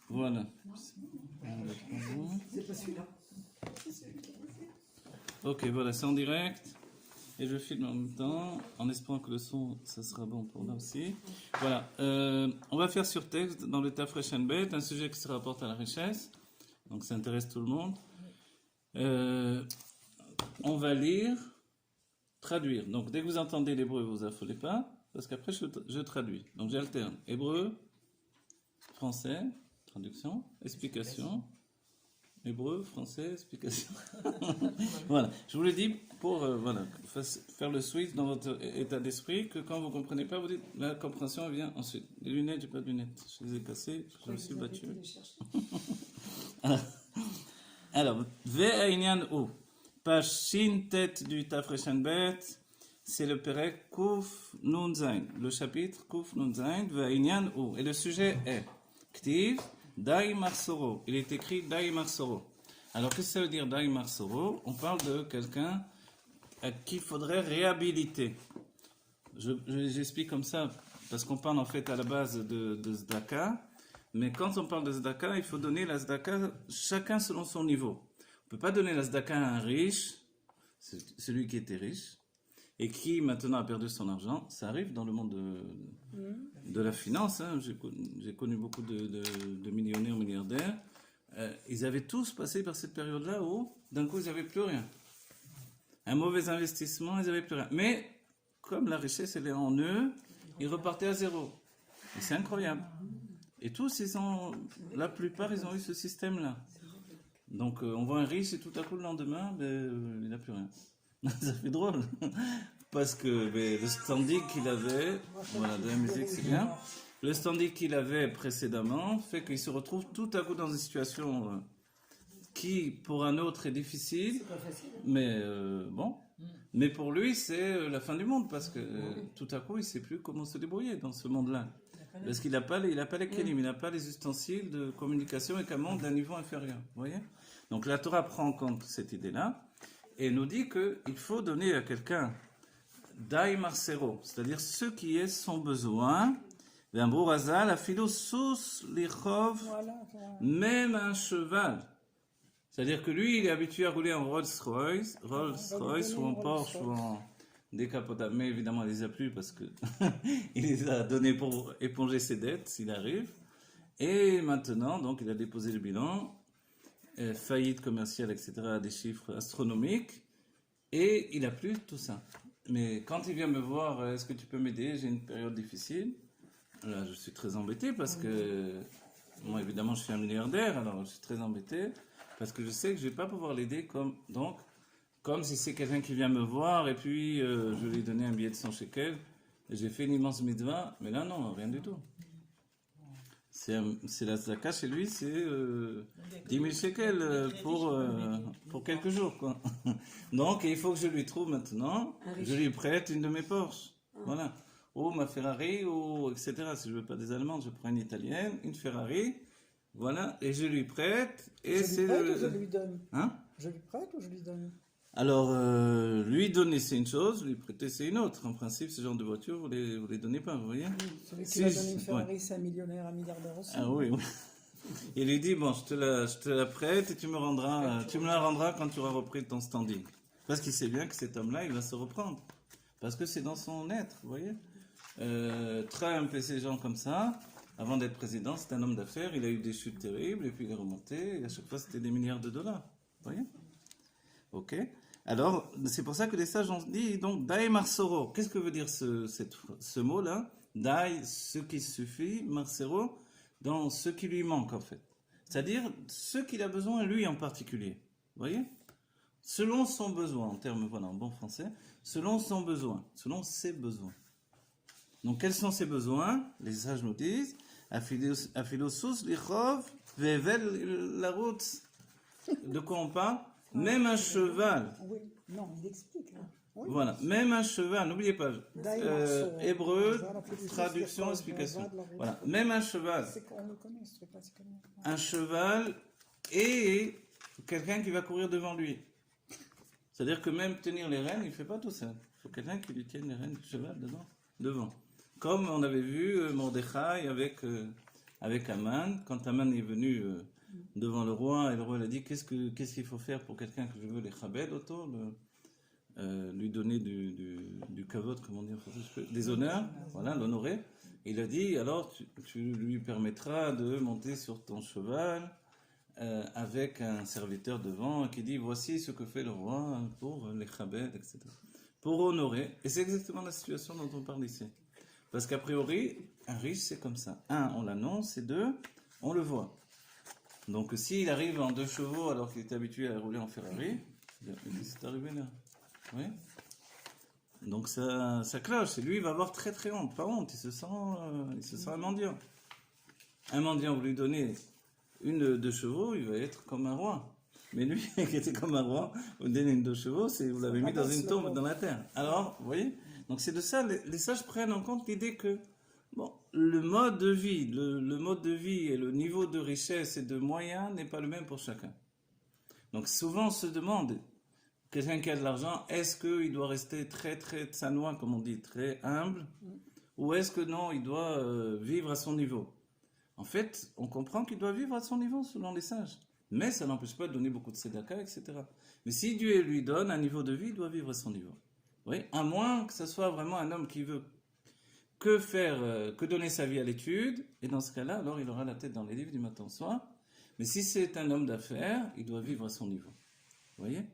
Voilà. C'est pas celui-là. Ok, voilà, c'est en direct. Et je filme en même temps, en espérant que le son, ça sera bon pour là aussi. Voilà, on va faire sur texte dans le Tafresh Bet, un sujet qui se rapporte à la richesse. Donc ça intéresse tout le monde. On va lire, traduire. Donc dès que vous entendez l'hébreu, vous affolez pas, parce qu'après je traduis. Donc j'alterne hébreu, français, traduction, explication. Hébreu, français, explication. Voilà, je vous l'ai dit pour faire le switch dans votre état d'esprit, que quand vous ne comprenez pas, vous dites la compréhension vient ensuite. Les lunettes, j'ai pas de lunettes, je les ai cassées, je me suis battu. Alors, Ve'ainyan ou, page Shin tête du Tafreshan Bet, c'est le Perek Kuf Nun Zain, le chapitre Kuf Nun Zain, Ve'ainyan ou, et le sujet est Ktiv. Dai Marsoro. Il est écrit Dai Marsoro. Alors, qu'est-ce que ça veut dire Dai Marsoro? On parle de quelqu'un à qui il faudrait réhabiliter. J'explique comme ça, parce qu'on parle en fait à la base de Zdaka. Mais quand on parle de Zdaka, il faut donner la Zdaka chacun selon son niveau. On ne peut pas donner la Zdaka à un riche, celui qui était riche, et qui maintenant a perdu son argent. Ça arrive dans le monde de la finance. Hein. J'ai connu beaucoup de millionnaires, milliardaires. Ils avaient tous passé par cette période-là où, d'un coup, ils n'avaient plus rien. Un mauvais investissement, ils n'avaient plus rien. Mais, comme la richesse, elle est en eux, ils repartaient à zéro. Et c'est incroyable. Et tous, la plupart, ils ont eu ce système-là. Donc, on voit un riche et tout à coup, le lendemain, il n'a plus rien. Ça fait drôle. Parce que le standing qu'il avait, voilà, de la musique c'est bien, le standing qu'il avait précédemment fait qu'il se retrouve tout à coup dans une situation qui pour un autre est difficile, mais bon, mais pour lui c'est la fin du monde parce que tout à coup il ne sait plus comment se débrouiller dans ce monde-là. Parce qu'il n'a pas les kelim, il n'a pas les ustensiles de communication avec un monde d'un niveau inférieur. Vous voyez? Donc la Torah prend en compte cette idée-là et nous dit qu'il faut donner à quelqu'un Dai Marsero, c'est-à-dire ce qui est son besoin. Razal, la philosos lichov, même un cheval. C'est-à-dire que lui, il est habitué à rouler en Rolls-Royce ou en Porsche ou en décapotable. Mais évidemment, il les a plus parce que il les a donnés pour éponger ses dettes, s'il arrive. Et maintenant, donc, il a déposé le bilan, faillite commerciale, etc., des chiffres astronomiques, et il n'a plus tout ça. Mais quand il vient me voir, est-ce que tu peux m'aider? J'ai une période difficile. Là, je suis très embêté parce que, moi, évidemment, je suis un milliardaire, alors je suis très embêté parce que je sais que je ne vais pas pouvoir l'aider comme si c'est quelqu'un qui vient me voir et puis je lui ai donné un billet de 100 shekels et j'ai fait une immense mitzvah, mais là, non, rien du tout. C'est la zaka chez lui, c'est 10 000 shekels pour quelques jours, quoi. Donc, il faut que je lui trouve maintenant, je lui prête une de mes Porsche. Voilà. Ou ma Ferrari, ou etc. Si je veux pas des Allemandes, je prends une italienne, une Ferrari, voilà, et je lui prête. Et je lui prête ou je lui donne? Hein? Je lui prête ou je lui donne? Alors, lui donner c'est une chose, lui prêter c'est une autre. En principe, ce genre de voiture, vous les donnez pas, vous voyez? Oui, celui qui va donner une Ferrari, c'est un millionnaire, un milliardaire aussi. Ah oui, oui. Il lui dit, bon, je te la prête et tu me la rendras quand tu auras repris ton standing. Parce qu'il sait bien que cet homme-là, il va se reprendre. Parce que c'est dans son être, vous voyez? Trump et ces gens comme ça, avant d'être président, c'est un homme d'affaires, il a eu des chutes terribles, et puis il est remonté, et à chaque fois c'était des milliards de dollars. Vous voyez? Ok. Alors, c'est pour ça que les sages ont dit, donc, Dai Marsoro. Qu'est-ce que veut dire ce mot-là? Dai, ce qui suffit, Marsero, dans ce qui lui manque, en fait. C'est-à-dire, ce qu'il a besoin, lui en particulier. Vous voyez? Selon son besoin, en termes, voilà, en bon français, selon son besoin, selon ses besoins. Donc, quels sont ses besoins? Les sages nous disent, Aphilosus lichov vevel la route. De quoi on parle? Même un cheval. Oui, non, il explique. Hein. Oui. Voilà, même un cheval, n'oubliez pas, hébreu, traduction, explication. Voilà, même un cheval. Un cheval et quelqu'un qui va courir devant lui. C'est-à-dire que même tenir les rênes, il ne fait pas tout seul. Il faut quelqu'un qui lui tienne les rênes du cheval devant. Comme on avait vu Mordechai avec avec Aman. Quand Aman est venu devant le roi, et le roi lui a dit qu'est-ce qu'il faut faire pour quelqu'un que je veux les chabed autour, lui donner du kavod, comment dire, des honneurs, voilà, l'honorer. Il a dit alors tu lui permettras de monter sur ton cheval avec un serviteur devant qui dit voici ce que fait le roi pour les chabed, etc. Pour honorer. Et c'est exactement la situation dont on parle ici. Parce qu'a priori, un riche, c'est comme ça. Un, on l'annonce, et deux, on le voit. Donc, s'il arrive en 2 chevaux alors qu'il est habitué à rouler en Ferrari, c'est arrivé là. Oui. Donc, ça cloche. Et lui, il va avoir très très honte. Pas honte, il se sent un mendiant. Un mendiant, vous lui donnez 2 chevaux, il va être comme un roi. Mais lui, qui était comme un roi, vous donnez 2 chevaux, vous l'avez mis dans une tombe dans la terre. Alors, vous voyez? Donc c'est de ça, les sages prennent en compte l'idée que bon, le mode de vie, le mode de vie et le niveau de richesse et de moyens n'est pas le même pour chacun. Donc souvent on se demande, quelqu'un qui a de l'argent, est-ce qu'il doit rester très très tsanoua, comme on dit, très humble, ou est-ce que non, il doit vivre à son niveau? En fait, on comprend qu'il doit vivre à son niveau selon les sages. Mais ça n'empêche pas de donner beaucoup de tzedaka, etc. Mais si Dieu lui donne un niveau de vie, il doit vivre à son niveau. Oui, à moins que ce soit vraiment un homme qui veut que donner sa vie à l'étude, et dans ce cas-là, alors il aura la tête dans les livres du matin au soir. Mais si c'est un homme d'affaires, il doit vivre à son niveau. Vous voyez?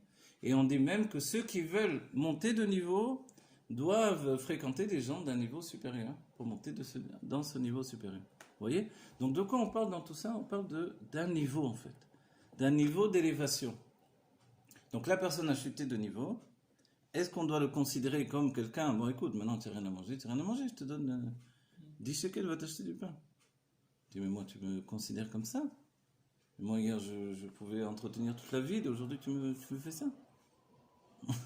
Et on dit même que ceux qui veulent monter de niveau doivent fréquenter des gens d'un niveau supérieur pour monter dans ce niveau supérieur. Vous voyez? Donc de quoi on parle dans tout ça? On parle d'un niveau en fait, d'un niveau d'élévation. Donc la personne a chuté de niveau. Est-ce qu'on doit le considérer comme quelqu'un, bon écoute, maintenant tu n'as rien à manger, je te donne 10 shekels, va t'acheter du pain. Tu dis, mais moi tu me considères comme ça? Moi hier je pouvais entretenir toute la ville, aujourd'hui tu me fais ça?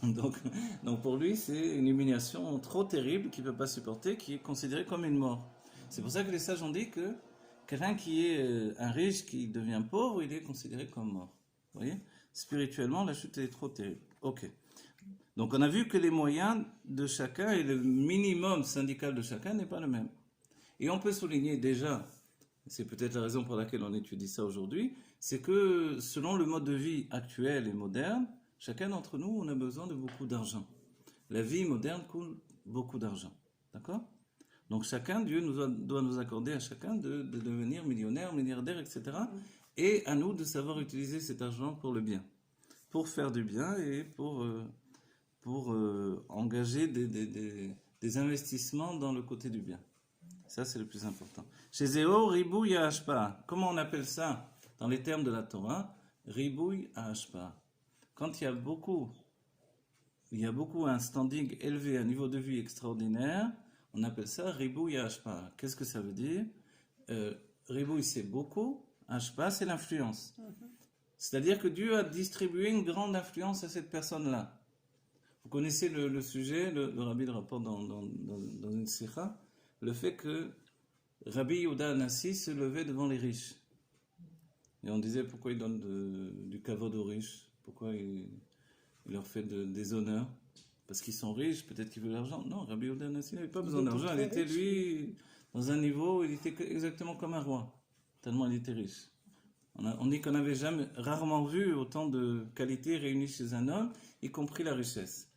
donc pour lui c'est une humiliation trop terrible qu'il ne peut pas supporter, qui est considérée comme une mort. C'est pour ça que les sages ont dit que quelqu'un qui est un riche, qui devient pauvre, il est considéré comme mort. Vous voyez? Spirituellement, la chute est trop terrible. Ok. Donc on a vu que les moyens de chacun et le minimum syndical de chacun n'est pas le même. Et on peut souligner déjà, c'est peut-être la raison pour laquelle on étudie ça aujourd'hui, c'est que selon le mode de vie actuel et moderne, chacun d'entre nous, on a besoin de beaucoup d'argent. La vie moderne coûte beaucoup d'argent. D'accord? Donc chacun, Dieu doit nous accorder à chacun de devenir millionnaire, milliardaire, etc. Et à nous de savoir utiliser cet argent pour le bien. Pour faire du bien et pour engager des investissements dans le côté du bien. Ça, c'est le plus important. Chez Zéo, Ribouille à Hashpa. Comment on appelle ça dans les termes de la Torah? Ribouille à Hashpa. Quand il y a beaucoup un standing élevé, un niveau de vie extraordinaire, on appelle ça Ribouille à Hashpa. Qu'est-ce que ça veut dire? Ribouille, c'est beaucoup. Hashpa, c'est l'influence. C'est-à-dire que Dieu a distribué une grande influence à cette personne-là. Vous connaissez le sujet, le Rabbi le rapporte dans une sikha, le fait que Rabbi Yehuda Anassi se levait devant les riches. Et on disait pourquoi il donne du kavod aux riches, pourquoi il leur fait des honneurs, parce qu'ils sont riches, peut-être qu'ils veulent l'argent. Non, Rabbi Yehuda Anassi n'avait pas besoin d'argent, il était lui dans un niveau, il était exactement comme un roi, tellement il était riche. On dit qu'on n'avait rarement vu autant de qualités réunies chez un homme, y compris la richesse.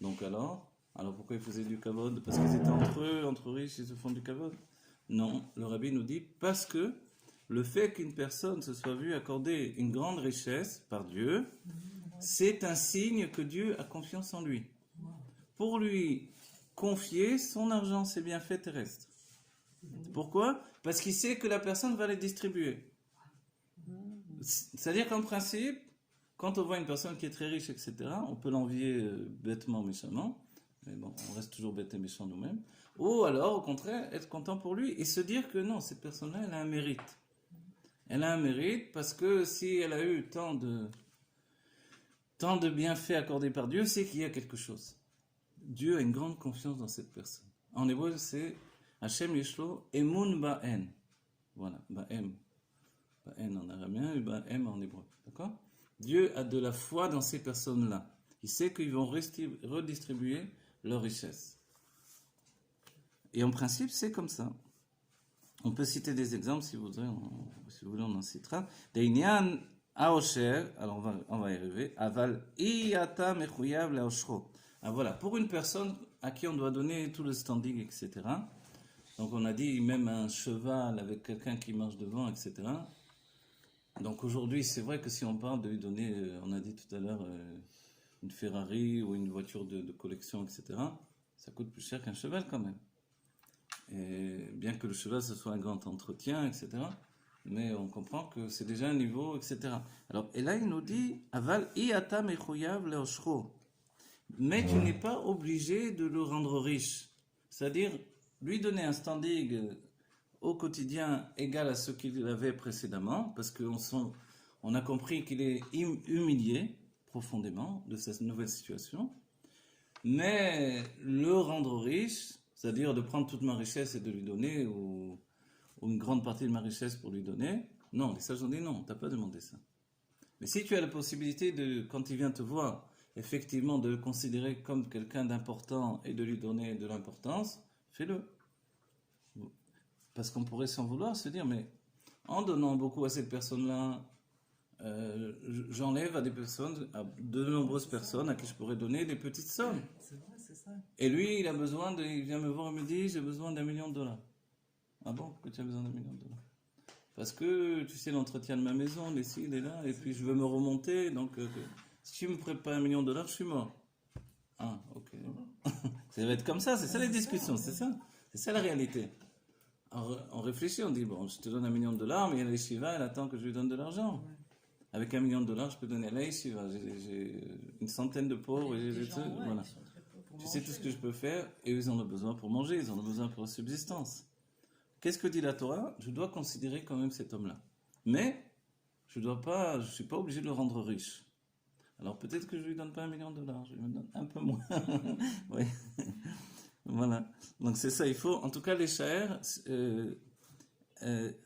Donc alors pourquoi ils faisaient du kavod? Parce qu'ils étaient entre riches, ils se font du kavod? Non, le rabbi nous dit parce que le fait qu'une personne se soit vue accorder une grande richesse par Dieu, c'est un signe que Dieu a confiance en lui. Pour lui confier son argent, ses bienfaits terrestres. Pourquoi? Parce qu'il sait que la personne va les distribuer. C'est-à-dire qu'en principe, quand on voit une personne qui est très riche, etc., on peut l'envier bêtement, méchamment, mais bon, on reste toujours bête et méchant nous-mêmes, ou alors, au contraire, être content pour lui et se dire que non, cette personne-là, elle a un mérite. Elle a un mérite parce que si elle a eu tant de bienfaits accordés par Dieu, c'est qu'il y a quelque chose. Dieu a une grande confiance dans cette personne. En hébreu, c'est Hashem Yeshlo Emun Ba'en. Voilà, Ba'em. Ba'en en araméen et Ba'em en hébreu. D'accord? Dieu a de la foi dans ces personnes-là. Il sait qu'ils vont redistribuer leur richesse. Et en principe, c'est comme ça. On peut citer des exemples si vous voulez, on en citera. Deinian Aosher, alors on va y arriver. Aval Iyata Mechuyav Leoshro. Ah voilà, pour une personne à qui on doit donner tout le standing, etc. Donc on a dit même un cheval avec quelqu'un qui marche devant, etc. Donc aujourd'hui, c'est vrai que si on parle de lui donner, on a dit tout à l'heure, une Ferrari ou une voiture de collection, etc., ça coûte plus cher qu'un cheval quand même. Et bien que le cheval, ce soit un grand entretien, etc., mais on comprend que c'est déjà un niveau, etc. Alors, et là, il nous dit, Aval iyata mechuyav leoshro. Mais tu n'es pas obligé de le rendre riche. C'est-à-dire, lui donner un standing au quotidien égal à ce qu'il avait précédemment, parce qu'on a compris qu'il est humilié profondément de cette nouvelle situation, mais le rendre riche, c'est-à-dire de prendre toute ma richesse et de lui donner, ou une grande partie de ma richesse pour lui donner, non, les sages ont dit non, t'as pas demandé ça. Mais si tu as la possibilité de, quand il vient te voir, effectivement de le considérer comme quelqu'un d'important et de lui donner de l'importance, fais-le. Parce qu'on pourrait s'en vouloir, se dire, mais en donnant beaucoup à cette personne-là, j'enlève à des personnes, à de nombreuses personnes à qui je pourrais donner des petites sommes. C'est vrai, c'est ça. Et lui, il vient me voir et me dit, j'ai besoin $1 million. Ah bon, pourquoi tu as besoin $1 million? Parce que, tu sais, l'entretien de ma maison, les ci, les là, et puis je veux me remonter, donc si tu me prêtes pas $1 million, je suis mort. Ah, ok. Ça va être comme ça, c'est ça les discussions, c'est ça la réalité. On réfléchit, on dit, bon, je te donne $1 million, mais il y a la yeshiva, elle attend que je lui donne de l'argent. Avec $1 million, je peux donner à la yeshiva. J'ai une centaine de pauvres, voilà. Tu sais tout ce que je peux faire, et eux, ils en ont besoin pour manger, ils en ont besoin pour la subsistance. Qu'est-ce que dit la Torah? Je dois considérer quand même cet homme-là. Mais, je suis pas obligé de le rendre riche. Alors peut-être que je lui donne pas $1 million, je lui donne un peu moins. Oui. Voilà. Donc c'est ça, il faut, en tout cas les sha'er,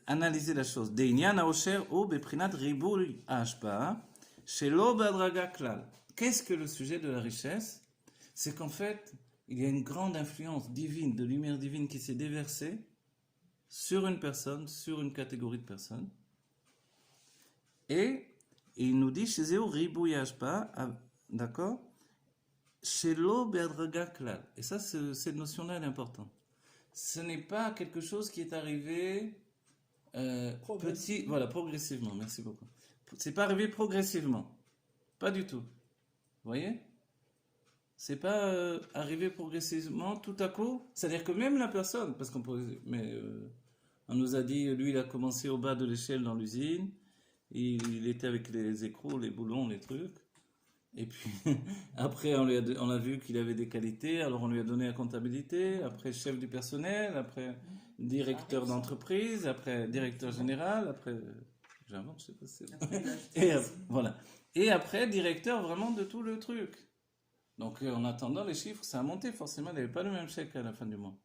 analyser la chose. Deinian aosher ou beprinat riboul hashpa, shelo badraga klal. Qu'est-ce que le sujet de la richesse? C'est qu'en fait, il y a une grande influence divine, de lumière divine qui s'est déversée sur une personne, sur une catégorie de personnes. Et il nous dit, chez Zéo, ribouille hashpa, d'accord? Shelo bedraga klal. Et ça, cette notion-là, elle est importante. Ce n'est pas quelque chose qui est arrivé progressivement. Merci beaucoup. C'est pas arrivé progressivement. Pas du tout. Vous voyez? C'est pas arrivé progressivement tout à coup. C'est-à-dire que même la personne, parce qu'on pourrait, mais on nous a dit, lui, il a commencé au bas de l'échelle dans l'usine. Il était avec les écrous, les boulons, les trucs. Et puis, après, on a vu qu'il avait des qualités, alors on lui a donné la comptabilité, après chef du personnel, après directeur d'entreprise, après directeur général, après, j'invente, je sais pas si c'est... Voilà. Et après, directeur vraiment de tout le truc. Donc, en attendant, les chiffres, ça a monté, forcément, il n'avait pas le même chèque à la fin du mois.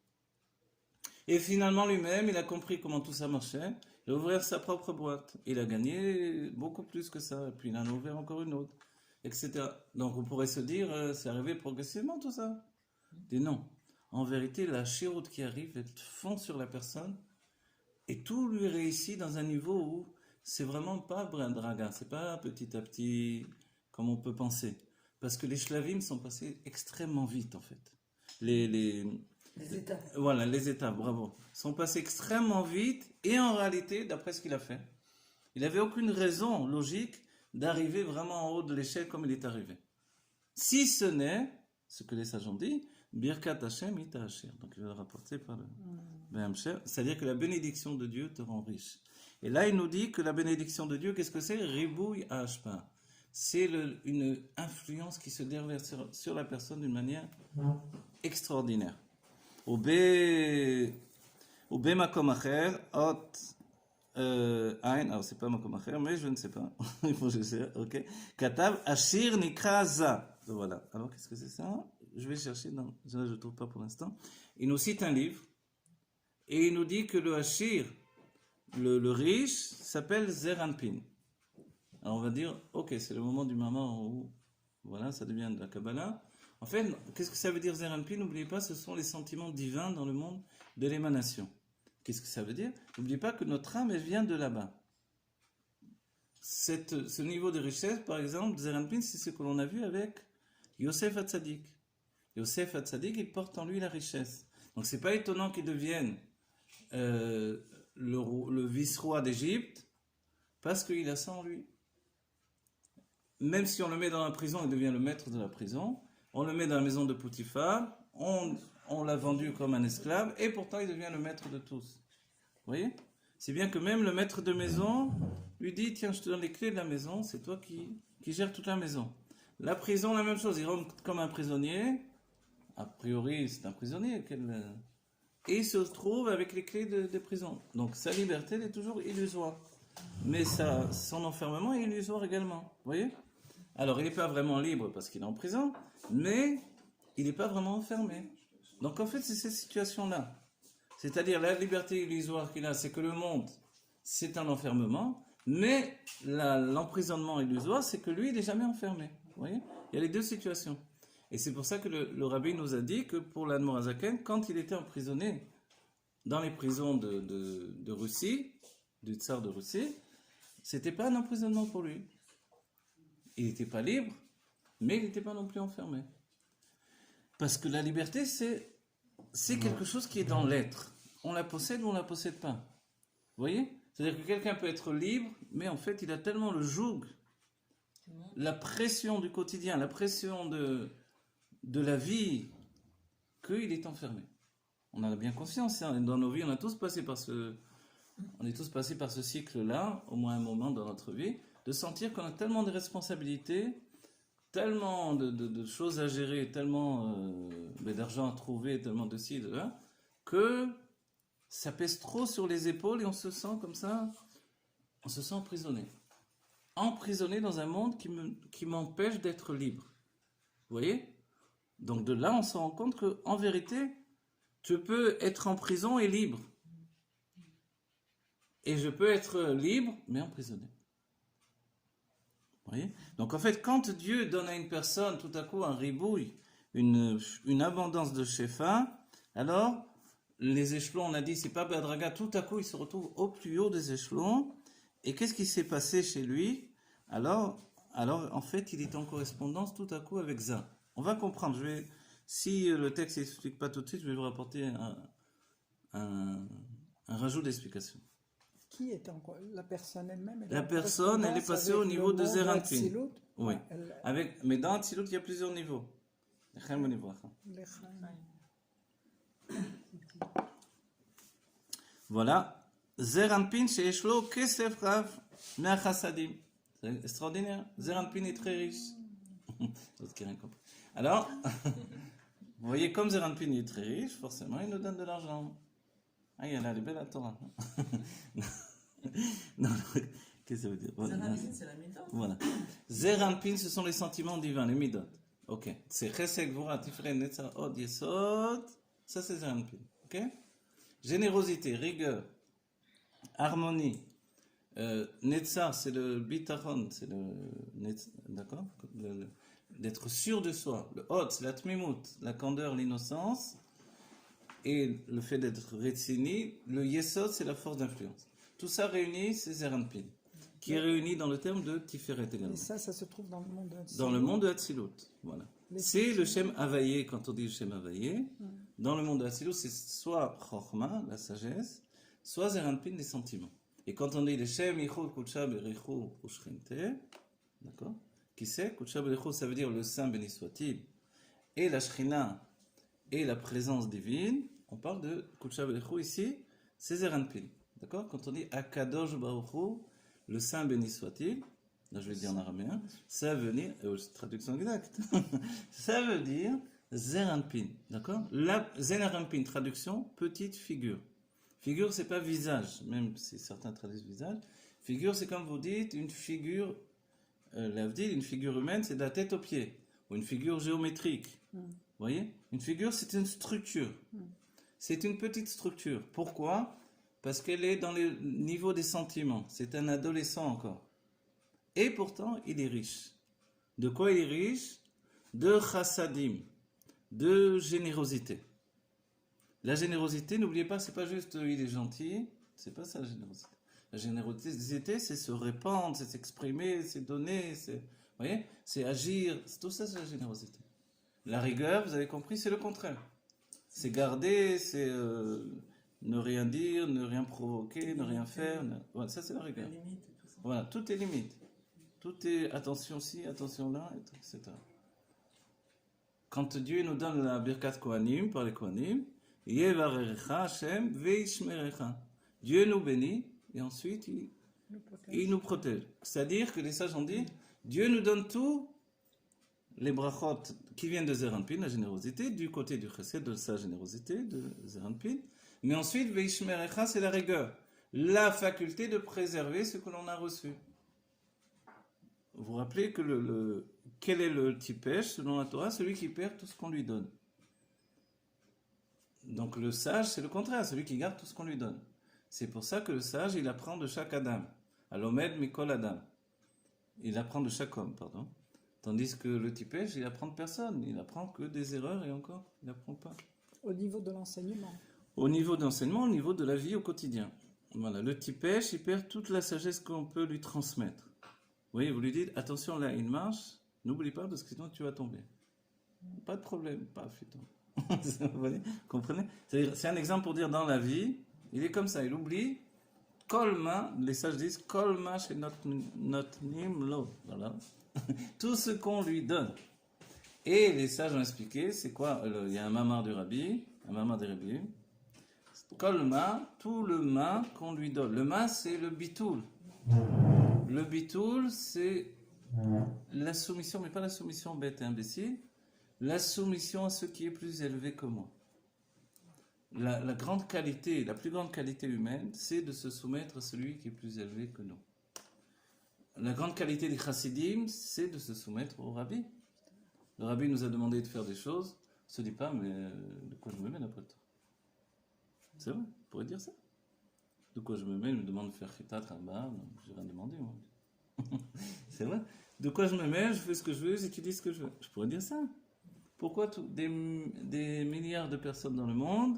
Et finalement, lui-même, il a compris comment tout ça marchait, il a ouvert sa propre boîte. Il a gagné beaucoup plus que ça, et puis il en a ouvert encore une autre, etc. Donc on pourrait se dire, c'est arrivé progressivement tout ça. Et non. En vérité, la chéroute qui arrive, elle fond sur la personne et tout lui réussit dans un niveau où c'est vraiment pas draga, c'est pas petit à petit comme on peut penser. Parce que les shlavim sont passés extrêmement vite en fait. Les étapes. Voilà, les étapes, bravo. Sont passés extrêmement vite et en réalité, d'après ce qu'il a fait, il n'avait aucune raison logique d'arriver vraiment en haut de l'échelle comme il est arrivé. Si ce n'est, ce que les sages ont dit, Birkat Hashem ita Hashem. Donc il va le rapporter par le Hamsher. C'est-à-dire que la bénédiction de Dieu te rend riche. Et là, il nous dit que la bénédiction de Dieu, qu'est-ce que c'est? Ribouille Hashpa. C'est une influence qui se déverse sur la personne d'une manière extraordinaire. Obe makom acher, ot ein, alors c'est pas makom acher, mais je ne sais pas. Il faut que je sais, ok. Katav ashir nikra za. Voilà. Alors qu'est-ce que c'est ça? Je vais chercher dans, je ne trouve pas pour l'instant. Il nous cite un livre et il nous dit que le ashir, le riche, s'appelle Zeranpin. Alors on va dire, ok, c'est le moment du moment où, voilà, ça devient de la Kabbalah. En fait, qu'est-ce que ça veut dire Zeranpin? N'oubliez pas, ce sont les sentiments divins dans le monde de l'émanation. Qu'est-ce que ça veut dire? N'oublie pas que notre âme, elle vient de là-bas. Ce niveau de richesse, par exemple, Zeir Anpin, c'est ce que l'on a vu avec Yosef Hatzadik. Yosef Hatzadik, il porte en lui la richesse. Donc c'est pas étonnant qu'il devienne le vice-roi d'Égypte, parce qu'il a ça en lui. Même si on le met dans la prison, il devient le maître de la prison. On le met dans la maison de Poutifar, on l'a vendu comme un esclave, et pourtant il devient le maître de tous. Vous voyez? C'est bien que même le maître de maison lui dit, tiens, je te donne les clés de la maison, c'est toi qui gères toute la maison. La prison, la même chose, il rentre comme un prisonnier, a priori c'est un prisonnier, et il se retrouve avec les clés des prisons. Donc sa liberté, elle est toujours illusoire. Mais son enfermement est illusoire également. Vous voyez? Alors il n'est pas vraiment libre parce qu'il est en prison, mais il n'est pas vraiment enfermé. Donc en fait, c'est cette situation-là. C'est-à-dire la liberté illusoire qu'il a, c'est que le monde, c'est un enfermement, mais l'emprisonnement illusoire, c'est que lui, il n'est jamais enfermé. Vous voyez? Il y a les deux situations. Et c'est pour ça que le rabbi nous a dit que pour l'Admorazaken, quand il était emprisonné dans les prisons de Russie, du tsar de Russie, c'était pas un emprisonnement pour lui. Il n'était pas libre, mais il n'était pas non plus enfermé. Parce que la liberté, c'est quelque chose qui est dans l'être. On la possède ou on la possède pas. Vous voyez? C'est-à-dire que quelqu'un peut être libre, mais en fait, il a tellement le joug, la pression du quotidien, la pression de la vie, qu'il est enfermé. On en a bien conscience, hein. Dans nos vies, on est tous passés par ce cycle-là, au moins un moment dans notre vie, de sentir qu'on a tellement de responsabilités, tellement de choses à gérer, tellement d'argent à trouver, tellement de ci, de là, que ça pèse trop sur les épaules et on se sent comme ça, on se sent emprisonné. Emprisonné dans un monde qui m'empêche d'être libre. Vous voyez? Donc de là, on se rend compte qu'en vérité, je peux être en prison et libre. Et je peux être libre, mais emprisonné. Vous voyez? Donc en fait, quand Dieu donne à une personne tout à coup un ribouille, une abondance de shefa, alors les échelons, on a dit, c'est pas Badraga, tout à coup il se retrouve au plus haut des échelons. Et qu'est-ce qui s'est passé chez lui? Alors en fait, il est en correspondance tout à coup avec ça. On va comprendre. Si le texte n'explique pas tout de suite, je vais vous rapporter un rajout d'explication. Qui est la personne elle-même? La personne, elle est passée au niveau de Zeir Anpin. Oui. Ouais, Mais dans Hatzilut, il y a plusieurs niveaux. Voilà. Zeir Anpin chez Eshlo, Kesef Rav, Mea Chassadim. C'est extraordinaire. Zeir Anpin est très riche. D'autres qui n'ont rien compris. Alors, vous voyez, comme Zeir Anpin est très riche, forcément, il nous donne de l'argent. Ah, il y a les belles à Torah. Non, qu'est-ce que ça veut dire? Zeir Anpin, c'est la midot. Voilà. Zeir Anpin, ce sont les sentiments divins, les midot. Ok. C'est Chesed, Gvura, Tiferet, Netzar, Od, Yesod. Ça, c'est Zeir Anpin. Ok? Générosité, rigueur, harmonie. Netzar, c'est le bitachon, c'est d'accord? D'être sûr de soi. Le Od, c'est la tmimut, la candeur, l'innocence. Et le fait d'être Retzini, le Yesod, c'est la force d'influence. Tout ça réuni, c'est Zeir Anpin, qui est réuni dans le terme de Tiferet également. Et ça se trouve dans le monde de Hatzilut. Dans le monde de Hatzilut, voilà. C'est le Shem Havayé, quand on dit le Shem Havayé. Dans le monde de Hatzilut, c'est soit Chochma, la sagesse, soit Zeir Anpin, les sentiments. Et quand on dit le Shem Yichud Kudsha Berichu Ushchinte, d'accord? Qui c'est? Kudsha Berichu, ça veut dire le Saint béni soit-il, et la Shechina, et la présence divine. On parle de Kudsha Berichu ici, c'est Zeir Anpin. D'accord? Quand on dit Akadosh Baruch Hu, le Saint béni soit-il, là je vais dire en araméen, ça veut dire, traduction exacte, ça veut dire Zeir Anpin. D'accord? Zeir Anpin, traduction, petite figure. Figure, c'est pas visage, même si certains traduisent visage. Figure, c'est comme vous dites, une figure, l'avdil, une figure humaine, c'est de la tête aux pieds, ou une figure géométrique. Vous voyez? Une figure, c'est une structure. C'est une petite structure. Pourquoi? Parce qu'elle est dans le niveau des sentiments. C'est un adolescent encore. Et pourtant, il est riche. De quoi il est riche? De chassadim, de générosité. La générosité, n'oubliez pas, c'est pas juste il est gentil, c'est pas ça la générosité. La générosité, c'est se répandre, c'est s'exprimer, c'est donner, c'est, vous voyez, c'est agir, c'est tout ça, c'est la générosité. La rigueur, vous avez compris, c'est le contraire. C'est garder, c'est ne rien dire, ne rien provoquer, ne rien faire. Voilà, ça c'est la La rigueur. limite et tout ça. Voilà, tout est limite. Tout est attention ci, attention là, etc. Quand Dieu nous donne la Birkat Kohanim, par les Kohanim, Yevarecha Hashem veishmerecha. Dieu nous bénit et ensuite il nous protège. C'est-à-dire que les sages ont dit, Dieu nous donne tout, les brachot qui viennent de Zeranpin, la générosité, du côté du chesed, de sa générosité, de Zeranpin. Mais ensuite, veishmerecha, c'est la rigueur. La faculté de préserver ce que l'on a reçu. Vous vous rappelez que quel est le tipèche selon la Torah? Celui qui perd tout ce qu'on lui donne. Donc le sage, c'est le contraire, celui qui garde tout ce qu'on lui donne. C'est pour ça que le sage, il apprend de chaque Adam. Alomed mikol Adam. Il apprend de chaque homme, pardon. Tandis que le tipèche, il apprend de personne. Il apprend que des erreurs et encore, il n'apprend pas. Au niveau de l'enseignement. Au niveau d'enseignement, au niveau de la vie au quotidien. Voilà, le tipèche, il perd toute la sagesse qu'on peut lui transmettre. Vous voyez, vous lui dites, attention là, il marche, n'oublie pas parce que sinon tu vas tomber. Pas de problème, pas putain. Vous voyez, comprenez? C'est un exemple pour dire dans la vie, il est comme ça, il oublie. Kolma, les sages disent, Kolma chez notre nimlo. Voilà. Tout ce qu'on lui donne. Et les sages ont expliqué, c'est quoi? Il y a un mamar du rabbi, un mamar des rabbis. Kolma, tout le ma qu'on lui donne. Le ma, c'est le bitoul. Le bitoul, c'est la soumission, mais pas la soumission bête et imbécile, la soumission à ce qui est plus élevé que moi. La grande qualité, la plus grande qualité humaine, c'est de se soumettre à celui qui est plus élevé que nous. La grande qualité des chassidim, c'est de se soumettre au rabbi. Le rabbi nous a demandé de faire des choses, on ne se dit pas, mais de quoi je me mets après tout? C'est vrai, on pourrait dire ça. De quoi je me mets, il me demande de faire chitat, rabba, j'ai rien demandé moi. C'est vrai. De quoi je me mets, je fais ce que je veux, j'utilise ce que je veux. Je pourrais dire ça. Pourquoi des milliards de personnes dans le monde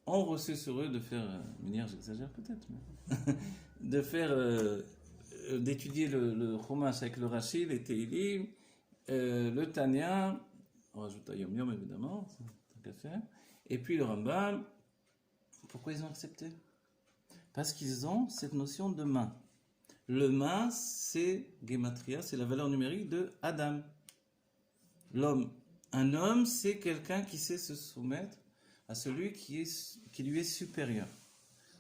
ont reçu sur eux de faire, milliards j'exagère peut-être, mais de faire, d'étudier le Chumash avec le Rashi, les Teilim, le Tanya, on rajoute à Yom Yom évidemment, tant qu'à faire, et puis le Rambam. Pourquoi ils ont accepté? Parce qu'ils ont cette notion de main. Le main, c'est Gematria, c'est la valeur numérique de Adam. L'homme. Un homme, c'est quelqu'un qui sait se soumettre à celui qui lui est supérieur.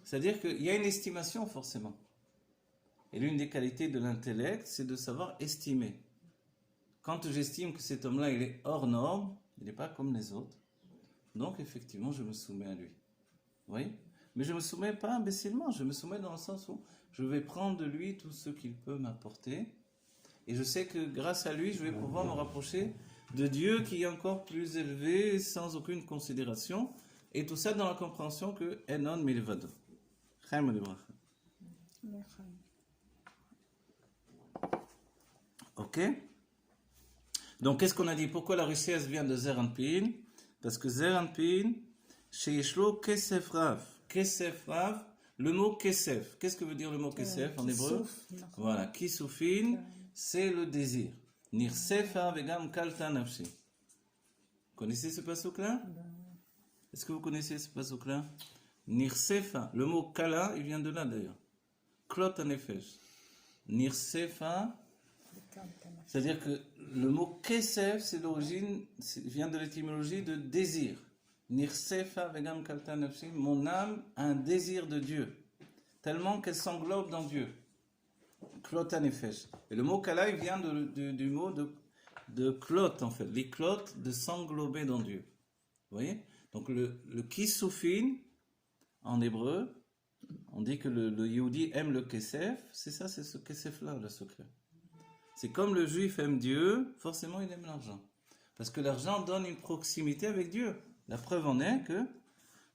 C'est-à-dire qu'il y a une estimation forcément. Et l'une des qualités de l'intellect, c'est de savoir estimer. Quand j'estime que cet homme-là, il est hors norme, il n'est pas comme les autres, donc effectivement, je me soumets à lui. Vous voyez? Mais je ne me soumets pas imbécilement, je me soumets dans le sens où je vais prendre de lui tout ce qu'il peut m'apporter. Et je sais que grâce à lui, je vais pouvoir me rapprocher de Dieu qui est encore plus élevé, sans aucune considération. Et tout ça dans la compréhension que Enon Milvado. Chaim Libracha. Ok? Donc, qu'est-ce qu'on a dit? Pourquoi la richesse vient de Zeranpin? Parce que Zeranpin, chez Yeshlo, Kesef Rav. Kesef Rav, le mot Kesef. Qu'est-ce que veut dire le mot Kesef en hébreu? Voilà, Kisufin, c'est le désir. Nirsefa vegam kalta nafshi. Vous connaissez ce passouk-là? Est-ce que vous connaissez ce passouk-là? Nirsefa, le mot kala, il vient de là d'ailleurs. Klot anefesh. Nirsefa, c'est-à-dire que le mot kesef, c'est l'origine, vient de l'étymologie de désir. Nirsefa vegam kalta nafshi, mon âme a un désir de Dieu, tellement qu'elle s'englobe dans Dieu. Klot anefesh. Et le mot kala, il vient du mot de klot en fait, les klot, de s'englober dans Dieu. Vous voyez? Donc le kisufin, en hébreu, on dit que le Yehudi aime le kesef, c'est ça, c'est ce kesef-là, le secret. C'est comme le juif aime Dieu, forcément il aime l'argent. Parce que l'argent donne une proximité avec Dieu. La preuve en est que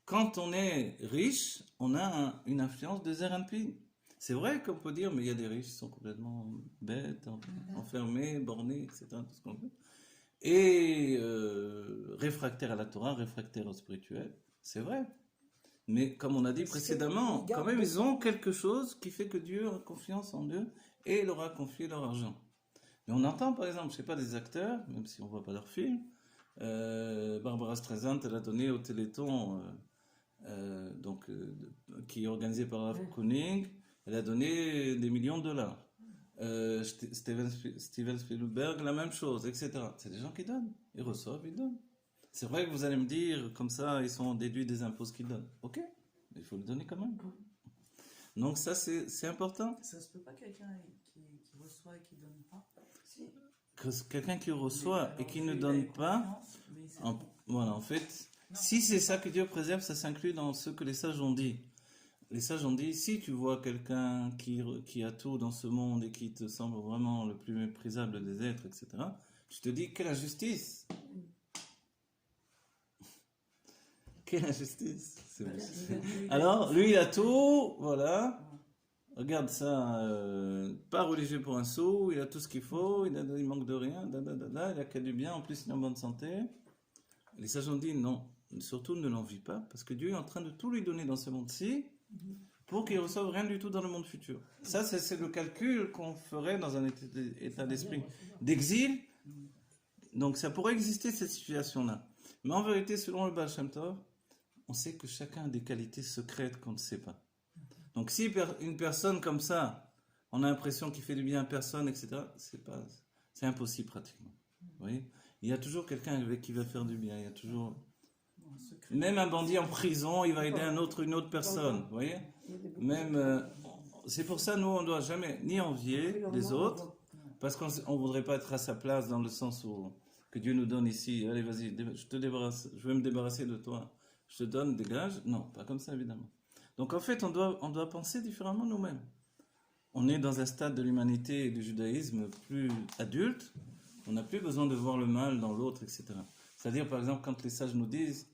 quand on est riche, on a une influence de Zeranpin. C'est vrai qu'on peut dire, mais il y a des riches qui sont complètement bêtes, enfermés, bornés, etc. Tout ce qu'on veut. Et réfractaires à la Torah, réfractaires au spirituel. C'est vrai. Mais comme on a dit précédemment, quand même, ils ont quelque chose qui fait que Dieu a confiance en eux et leur a confié leur argent. Mais on entend, par exemple, je sais pas, des acteurs, même si on voit pas leurs films, Barbara Streisand, elle a donné au Téléthon, qui est organisé par Ralph Koenig, elle a donné des millions de dollars. Steven Spielberg, la même chose, etc. C'est des gens qui donnent. Ils reçoivent, ils donnent. C'est vrai que vous allez me dire, comme ça, ils sont déduits des impôts qu'ils donnent. Ok, mais il faut le donner quand même. Donc ça, c'est important. Ça se peut pas quelqu'un qui reçoit et qui donne pas. Si. Quelqu'un qui reçoit et qui ne donne pas, voilà, en fait, si c'est ça que Dieu préserve, ça s'inclut dans ce que les sages ont dit. Les sages ont dit, si tu vois quelqu'un qui a tout dans ce monde et qui te semble vraiment le plus méprisable des êtres, etc., tu te dis, quelle injustice! Quelle injustice! Alors, lui, il a tout, voilà. Regarde ça, pas religieux pour un sou, il a tout ce qu'il faut, il manque de rien, il a qu'à du bien, en plus il est en bonne santé. Les sages ont dit non, surtout ne l'envie pas, parce que Dieu est en train de tout lui donner dans ce monde-ci, pour qu'il ne reçoive rien du tout dans le monde futur. Ça, c'est le calcul qu'on ferait dans un état d'esprit d'exil. Donc ça pourrait exister cette situation-là. Mais en vérité, selon le Baal Shem Tov, on sait que chacun a des qualités secrètes qu'on ne sait pas. Donc si une personne comme ça, on a l'impression qu'il fait du bien à personne, etc., c'est impossible pratiquement. Vous voyez, il y a toujours quelqu'un avec qui va faire du bien. Il y a toujours, même un bandit en prison, il va aider une autre personne. Vous voyez, même c'est pour ça nous on doit jamais ni envier les autres, parce qu'on voudrait pas être à sa place dans le sens où que Dieu nous donne ici. Allez, vas-y, je vais me débarrasser de toi. Je te donne, dégage. Non, pas comme ça évidemment. Donc en fait, on doit penser différemment nous-mêmes. On est dans un stade de l'humanité et du judaïsme plus adulte, on n'a plus besoin de voir le mal dans l'autre, etc. C'est-à-dire, par exemple, quand les sages nous disent,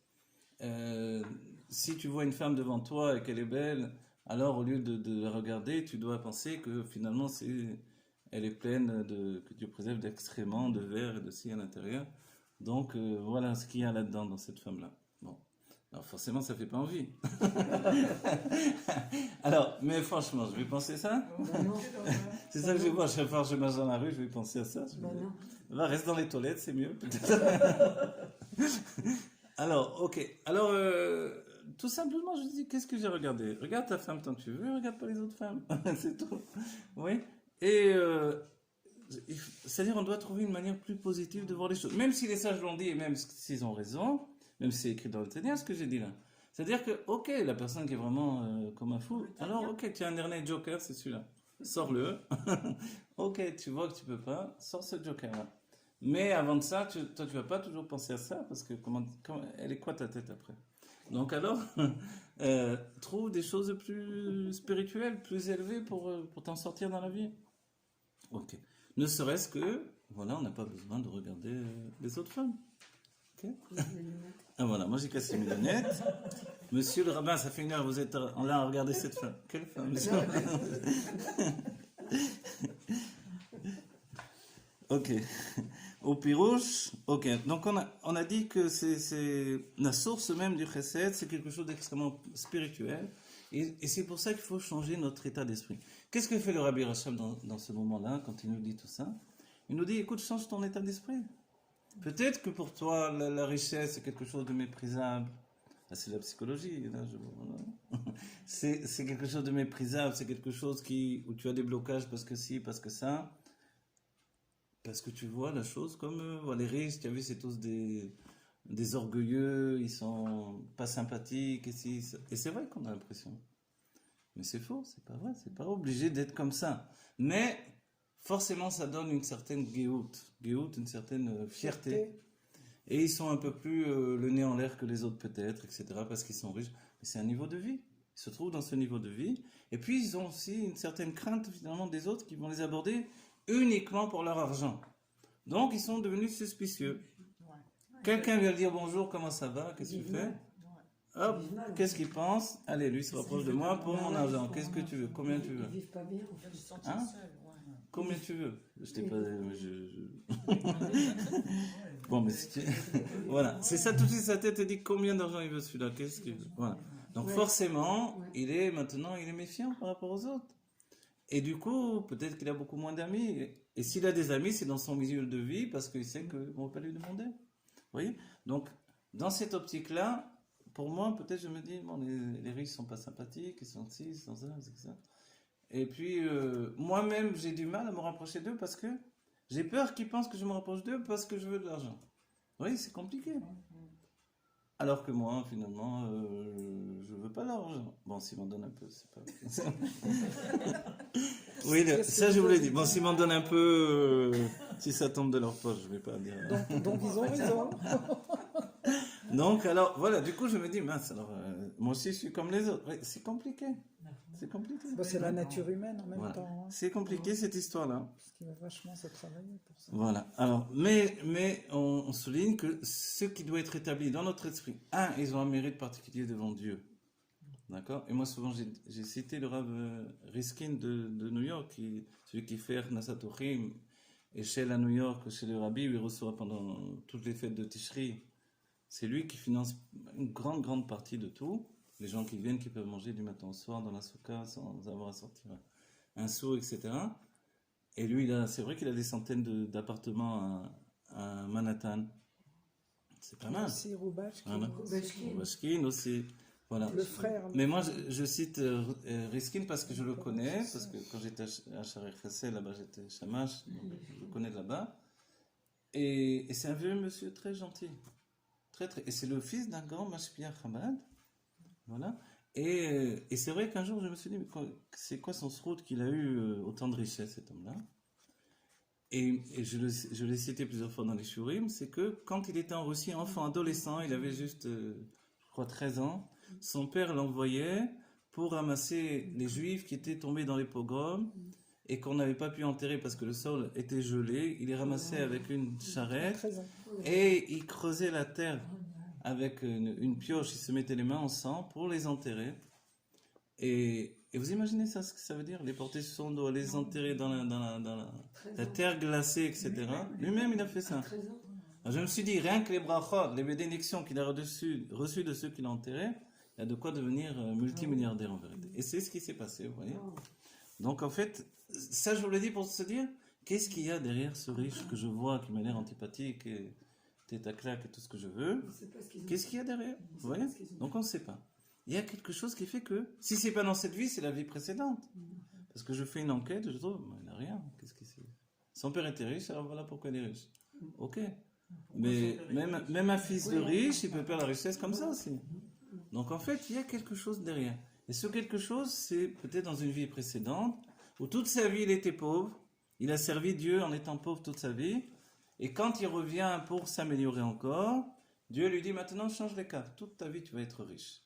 si tu vois une femme devant toi et qu'elle est belle, alors au lieu de la regarder, tu dois penser que finalement, elle est pleine que Dieu préserve d'excréments, de verre et de ci à l'intérieur. Donc voilà ce qu'il y a là-dedans, dans cette femme-là. Bon. Alors forcément, ça fait pas envie. Alors, mais franchement, je vais penser ça. C'est ça que je vais voir. Chaque fois que je marche dans la rue, je vais penser à ça. Va, reste dans les toilettes, c'est mieux. Alors, ok. Alors, tout simplement, je dis, qu'est-ce que j'ai regardé? Regarde ta femme tant que tu veux, regarde pas les autres femmes. C'est tout. Oui. Et c'est-à-dire, on doit trouver une manière plus positive de voir les choses. Même si les sages l'ont dit et même s'ils ont raison. Même si c'est écrit dans le Tania, ce que j'ai dit là. C'est-à-dire que, ok, la personne qui est vraiment comme un fou, alors ok, tu as un dernier joker, c'est celui-là. Sors-le. Ok, tu vois que tu peux pas, sors ce joker-là. Mais avant de ça, toi, tu vas pas toujours penser à ça, parce que elle est quoi ta tête après? Donc alors, trouve des choses plus spirituelles, plus élevées pour t'en sortir dans la vie. Ok. Ne serait-ce que, voilà, on n'a pas besoin de regarder les autres femmes. Okay. Ah voilà, moi j'ai cassé mes lunettes. Monsieur le rabbin, ça fait une heure, vous êtes là à regarder cette femme. Quelle femme? Ok. Au pirouche, ok. Donc on a dit que c'est la source même du chesed, c'est quelque chose d'extrêmement spirituel. Et c'est pour ça qu'il faut changer notre état d'esprit. Qu'est-ce que fait le Rabbi Rachab dans ce moment-là, quand il nous dit tout ça? Il nous dit, écoute, change ton état d'esprit. Peut-être que pour toi, la richesse est quelque chose de méprisable. Ah, c'est la psychologie. Là, c'est quelque chose de méprisable. C'est quelque chose où tu as des blocages parce que si, parce que ça. Parce que tu vois la chose comme les riches, tu as vu, c'est tous des orgueilleux, ils sont pas sympathiques. Et c'est vrai qu'on a l'impression. Mais c'est faux, c'est pas vrai. C'est pas obligé d'être comme ça. Mais forcément, ça donne une certaine géout, une certaine fierté. Et ils sont un peu plus le nez en l'air que les autres peut-être, etc. Parce qu'ils sont riches. Mais c'est un niveau de vie. Ils se trouvent dans ce niveau de vie. Et puis, ils ont aussi une certaine crainte finalement des autres qui vont les aborder uniquement pour leur argent. Donc, ils sont devenus suspicieux. Quelqu'un vient dire bonjour, comment ça va, qu'est-ce que tu fais? Hop, vivent mal, qu'est-ce qu'il pense? Allez, lui se rapproche de moi pour mon argent. Qu'est-ce que tu veux? Combien tu veux? Ils vivent pas bien, en Il va fait. se sentir Hein? seul, ouais. Combien tu veux? Je t'ai pas. Ouais, Bon, mais si tu- voilà, c'est ça tout de suite sa tête. Elle dit combien d'argent il veut celui-là? Qu'est-ce qu'il veut? Voilà. Donc Ouais. forcément, Ouais. il est méfiant par rapport aux autres. Et du coup, peut-être qu'il a beaucoup moins d'amis. Et s'il a des amis, c'est dans son milieu de vie parce qu'il sait qu'on ne va pas lui demander. Vous voyez? Donc, dans cette optique-là, pour moi, peut-être je me dis, bon, les riches sont pas sympathiques, ils sont ci, ils sont ça, c'est ça. Et puis, moi-même, j'ai du mal à me rapprocher d'eux parce que j'ai peur qu'ils pensent que je me rapproche d'eux parce que je veux de l'argent. Oui, c'est compliqué. Alors que moi, finalement, je veux pas l'argent. Bon, s'il m'en donne un peu, c'est pas. Oui, ça je vous l'ai dit. Bon, s'ils m'en donnent un peu, si ça tombe de leur poche, je vais pas dire. Donc ils ont raison. Donc, alors, voilà, du coup, je me dis, mince, alors, moi aussi, je suis comme les autres. Oui, c'est compliqué. C'est compliqué. Bon, c'est la nature humaine en même Voilà. temps. Hein, C'est compliqué, cette histoire-là. parce qu'il va vachement se travailler pour ça. Voilà. Alors, mais on souligne que ce qui doit être établi dans notre esprit, ils ont un mérite particulier devant Dieu. D'accord? Et moi, souvent, j'ai cité le Rav Riskin de New York, celui qui fait Nasatorim, et chez la New York, chez le Rabbi, où il reçoit pendant toutes les fêtes de Tishri. C'est lui qui finance une grande partie de tout. Les gens qui viennent, qui peuvent manger du matin au soir dans la souka sans avoir à sortir un sou, etc. Et lui, c'est vrai qu'il a des centaines d'appartements à Manhattan. C'est pas mal. Aussi Roubache, qui Voilà. Bashkin aussi. Voilà. le frère. Mais moi, je cite Riskin parce que je le connais, parce que quand j'étais à Sharer Chassel, là-bas, j'étais Shamash, donc je le connais de là-bas. Et c'est un vieux monsieur très gentil. Et c'est le fils d'un grand Mashpia Chabad. Voilà. Et c'est vrai qu'un jour, je me suis dit, mais c'est quoi son srout qu'il a eu autant de richesse, cet homme-là? Et je l'ai cité plusieurs fois dans les shurim, c'est que quand il était en Russie, enfant, adolescent, il avait juste, je crois, 13 ans, son père l'envoyait pour ramasser les juifs qui étaient tombés dans les pogroms et qu'on n'avait pas pu enterrer parce que le sol était gelé. Il les ramassait avec une charrette 13 ans. et il creusait la terre avec une pioche, il se mettait les mains en sang pour les enterrer. Et vous imaginez ça, ce que ça veut dire? Les porter sur son dos, les enterrer dans la terre glacée, etc. Lui-même, il a fait ça. Alors, je me suis dit, rien que les brachot, les bénédictions qu'il a reçues de ceux qui l'ont enterré, il y a de quoi devenir multimilliardaire en vérité. Et c'est ce qui s'est passé, vous voyez. Donc en fait, ça je vous l'ai dit pour se dire, qu'est-ce qu'il y a derrière ce riche que je vois, qui m'a l'air antipathique, et tête à claque et tout ce que je veux? Qu'est-ce qu'il y a derrière? Vous voyez? Donc on ne sait pas. Il y a quelque chose qui fait que, si c'est pas dans cette vie, c'est la vie précédente. Parce que je fais une enquête, je trouve, il n'a rien. Qu'est-ce que c'est? Son père était riche, alors voilà pourquoi il est riche. Ok. Mais même un fils de riche, il peut perdre la richesse comme ça aussi. Donc en fait, il y a quelque chose derrière. Et ce quelque chose, c'est peut-être dans une vie précédente, où toute sa vie il était pauvre, il a servi Dieu en étant pauvre toute sa vie, et quand il revient pour s'améliorer encore, Dieu lui dit maintenant change les cartes, toute ta vie tu vas être riche.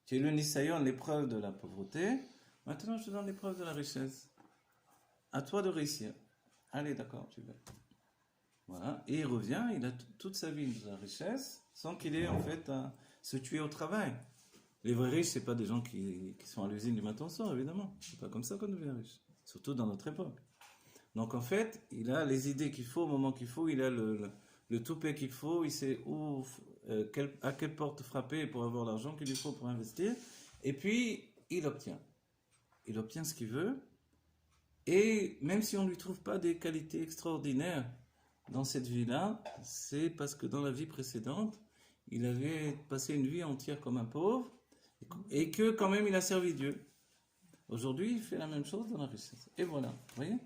Tu as eu le Nisayon, l'épreuve de la pauvreté, maintenant je te donne l'épreuve de la richesse. À toi de réussir. Allez, d'accord, tu vas. Voilà, et il revient, il a toute sa vie de la richesse, sans qu'il ait en fait à se tuer au travail. Les vrais riches, c'est pas des gens qui sont à l'usine du matin au soir, évidemment. C'est pas comme ça qu'on devient riche, surtout dans notre époque. Donc en fait, il a les idées qu'il faut au moment qu'il faut, il a le toupet qu'il faut, il sait à quelle porte frapper pour avoir l'argent qu'il lui faut pour investir, et puis il obtient. Il obtient ce qu'il veut, et même si on ne lui trouve pas des qualités extraordinaires dans cette vie-là, c'est parce que dans la vie précédente, il avait passé une vie entière comme un pauvre, et que quand même il a servi Dieu. Aujourd'hui, il fait la même chose dans la richesse. Et voilà, vous voyez?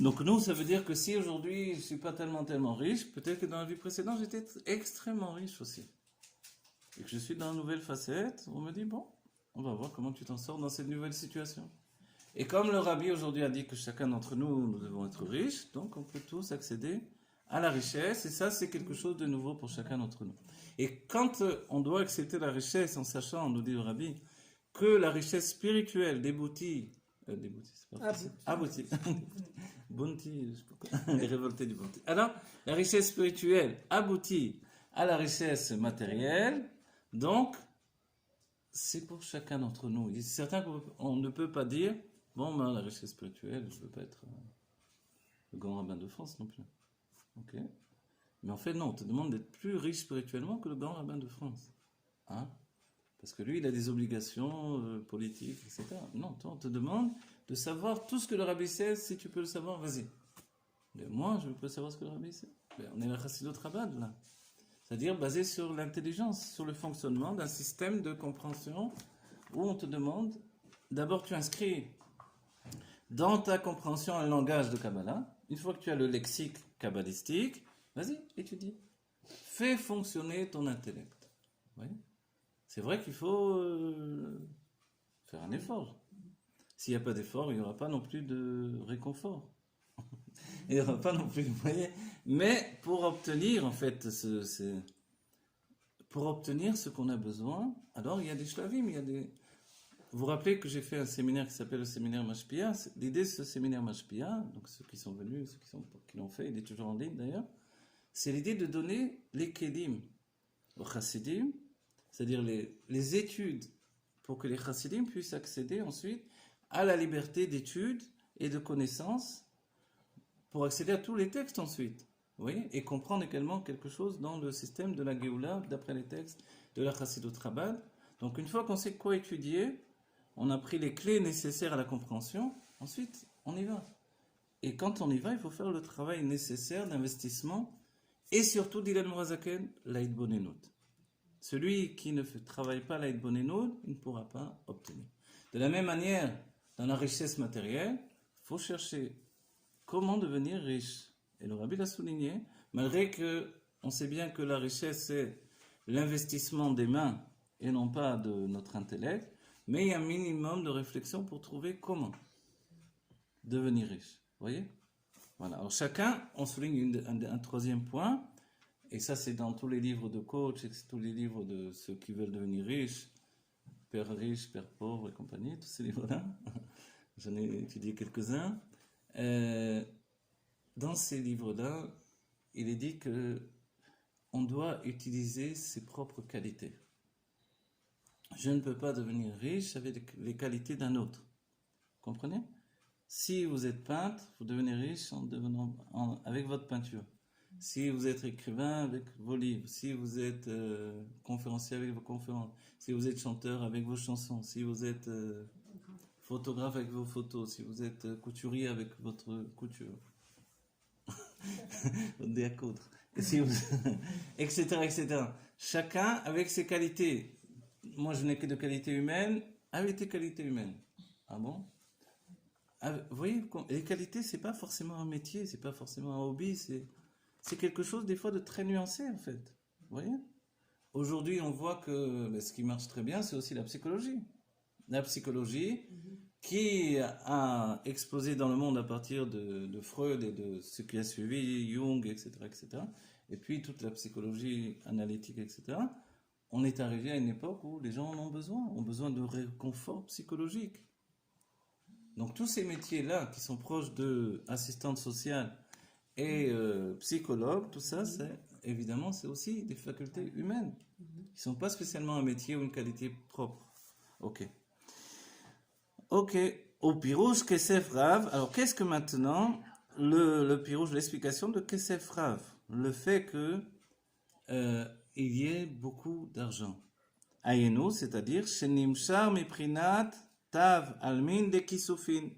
Donc nous, ça veut dire que si aujourd'hui je ne suis pas tellement riche, peut-être que dans la vie précédente, j'étais extrêmement riche aussi. Et que je suis dans une nouvelle facette, on me dit, bon, on va voir comment tu t'en sors dans cette nouvelle situation. Et comme le Rabbi aujourd'hui a dit que chacun d'entre nous, nous devons être riches, donc on peut tous accéder à la richesse, et ça c'est quelque chose de nouveau pour chacun d'entre nous. Et quand on doit accepter la richesse en sachant, nous dit le Rabbi, que la richesse spirituelle aboutit, Bounty, je sais pas quoi, les révoltés du Bounty. Alors, la richesse spirituelle aboutit à la richesse matérielle, Donc, c'est pour chacun d'entre nous. Il est certain qu'on ne peut pas dire, bon, ben, la richesse spirituelle, je ne veux pas être le grand rabbin de France non plus. Ok. Mais en fait, non, on te demande d'être plus riche spirituellement que le grand rabbin de France. Hein? Parce que lui, il a des obligations politiques, etc. Non, toi, on te demande de savoir tout ce que le rabbi sait. Si tu peux le savoir, vas-y. Mais moi, je peux savoir ce que le rabbi sait. Mais on est la chassidut Chabad, là. C'est-à-dire basé sur l'intelligence, sur le fonctionnement d'un système de compréhension où on te demande, d'abord tu inscris dans ta compréhension un langage de Kabbalah. Une fois que tu as le lexique kabbalistique, vas-y, étudie. Fais fonctionner ton intellect. Oui. C'est vrai qu'il faut faire un effort. S'il n'y a pas d'effort, il n'y aura pas non plus de réconfort. Il n'y aura pas non plus, vous voyez. Mais pour obtenir, en fait, pour obtenir ce qu'on a besoin, alors il y a des shlavim, il y a des... Vous vous rappelez que j'ai fait un séminaire qui s'appelle le séminaire Mashpia. L'idée de ce séminaire Mashpia, donc ceux qui sont venus, ceux qui l'ont fait, il est toujours en ligne d'ailleurs, c'est l'idée de donner les kedim aux chassidim, c'est-à-dire les études pour que les chassidim puissent accéder ensuite à la liberté d'étude et de connaissance pour accéder à tous les textes ensuite. Vous voyez, et comprendre également quelque chose dans le système de la Géoula, d'après les textes de la Chassidut Chabad. Donc une fois qu'on sait quoi étudier, on a pris les clés nécessaires à la compréhension, ensuite on y va. Et quand on y va, il faut faire le travail nécessaire d'investissement, et surtout, dit l'Admorazaken, l'Aïd Bonenout. Celui qui ne travaille pas l'Aïd Bonenout, il ne pourra pas obtenir. De la même manière, dans la richesse matérielle, il faut chercher comment devenir riche. Et le Rabbi l'a souligné, malgré que on sait bien que la richesse c'est l'investissement des mains et non pas de notre intellect, mais il y a un minimum de réflexion pour trouver comment devenir riche. Vous voyez? Voilà. Alors chacun, on souligne un troisième point, et ça c'est dans tous les livres de coach, et tous les livres de ceux qui veulent devenir riches, Père riche, Père pauvre et compagnie, tous ces livres-là. J'en ai étudié quelques-uns. Dans ces livres-là, il est dit que on doit utiliser ses propres qualités. Je ne peux pas devenir riche avec les qualités d'un autre. Comprenez? Si vous êtes peintre, vous devenez riche avec votre peinture. Si vous êtes écrivain, avec vos livres. Si vous êtes conférencier, avec vos conférences. Si vous êtes chanteur, avec vos chansons. Si vous êtes photographe, avec vos photos. Si vous êtes couturier, avec votre couture. Des à coudre. Si vous... etc., etc. Chacun avec ses qualités. Moi, je n'ai que de qualités humaines, avec tes qualités humaines. Ah bon? Vous voyez, les qualités, c'est pas forcément un métier, c'est pas forcément un hobby, c'est quelque chose des fois de très nuancé en fait. Vous voyez? Aujourd'hui, on voit que ce qui marche très bien, c'est aussi la psychologie. La psychologie qui a explosé dans le monde à partir de Freud et de ce qui a suivi, Jung, etc., etc. Et puis toute la psychologie analytique, etc. On est arrivé à une époque où les gens en ont besoin de réconfort psychologique. Donc tous ces métiers-là qui sont proches de assistante sociale et psychologue, tout ça, évidemment, c'est aussi des facultés humaines qui ne sont pas spécialement un métier ou une qualité propre. Ok. Ok. Au pirouche, Kesef Rav. Alors qu'est-ce que maintenant le pirouche, l'explication de Kesef Rav? Le fait que il y ait beaucoup d'argent. Ayenu, c'est-à-dire Shenimshar Miprinat Tav Almin de Kisufin.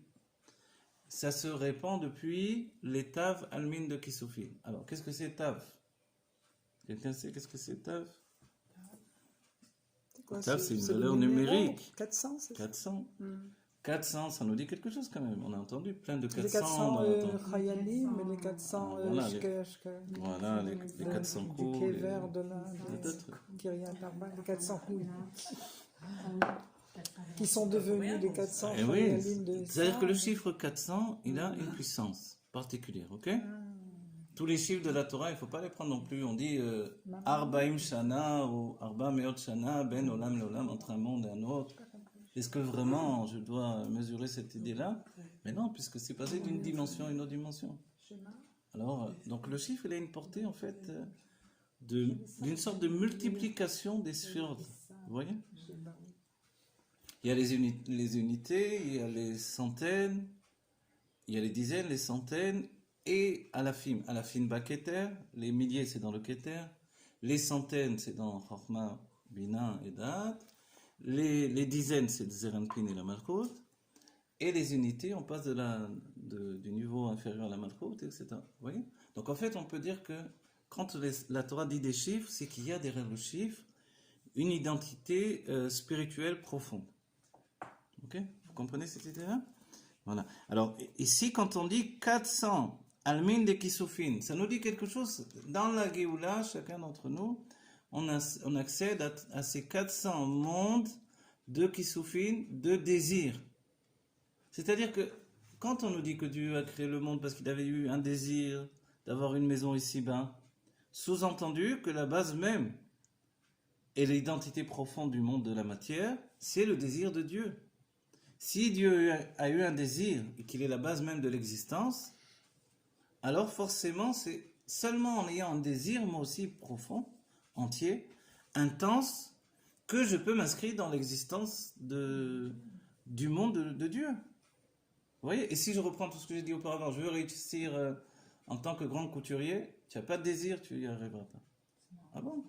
Ça se répand depuis les Tav Almin de Kisufin. Alors, qu'est-ce que c'est Tav? Quelqu'un sait qu'est-ce que c'est Tav? Tav, c'est une valeur numérique. 400, c'est ça? 400. 400, ça nous dit quelque chose quand même. On a entendu plein de 400. Les 400 Chayalim, mais les 400 voilà, les 400 coups. Du Kéver, de la Kiryat Arba, les 400 coups. Qui sont devenus les 400 Chayalim de... C'est-à-dire que le chiffre 400, il a une puissance particulière, ok? Tous les chiffres de la Torah, il ne faut pas les prendre non plus. On dit Arbaim Shana ou Arba Meot Shana, Ben Olam Leolam, entre un monde et un autre. Est-ce que vraiment je dois mesurer cette idée-là? Mais non, puisque c'est passé d'une dimension à une autre dimension. Alors, donc le chiffre, il a une portée en fait d'une sorte de multiplication des sphères. Vous voyez? Il y a les unités, il y a les centaines, il y a les dizaines, les centaines, et Alafim bas Keter, les milliers c'est dans le Keter, les centaines c'est dans Chorma, Bina et Da'at, les dizaines c'est le Zeranpin et la Malchut, et les unités on passe du niveau inférieur à la Malchut, etc. Vous voyez? Donc en fait on peut dire que quand la Torah dit des chiffres, c'est qu'il y a derrière le chiffre une identité spirituelle profonde. Ok? Vous comprenez cette idée-là? Voilà. Alors, ici, quand on dit 400 Almin de Kisufin, ça nous dit quelque chose. Dans la Géoula, chacun d'entre nous, on accède à ces 400 mondes de Kisufin, de désir. C'est-à-dire que quand on nous dit que Dieu a créé le monde parce qu'il avait eu un désir d'avoir une maison ici-bas, sous-entendu que la base même et l'identité profonde du monde de la matière, c'est le désir de Dieu. Si Dieu a eu un désir et qu'il est la base même de l'existence, alors forcément c'est seulement en ayant un désir, moi aussi profond, entier, intense, que je peux m'inscrire dans l'existence du monde de Dieu. Vous voyez? Et si je reprends tout ce que j'ai dit auparavant, je veux réussir en tant que grand couturier, tu n'as pas de désir, tu n'y arriveras pas. Ah bon?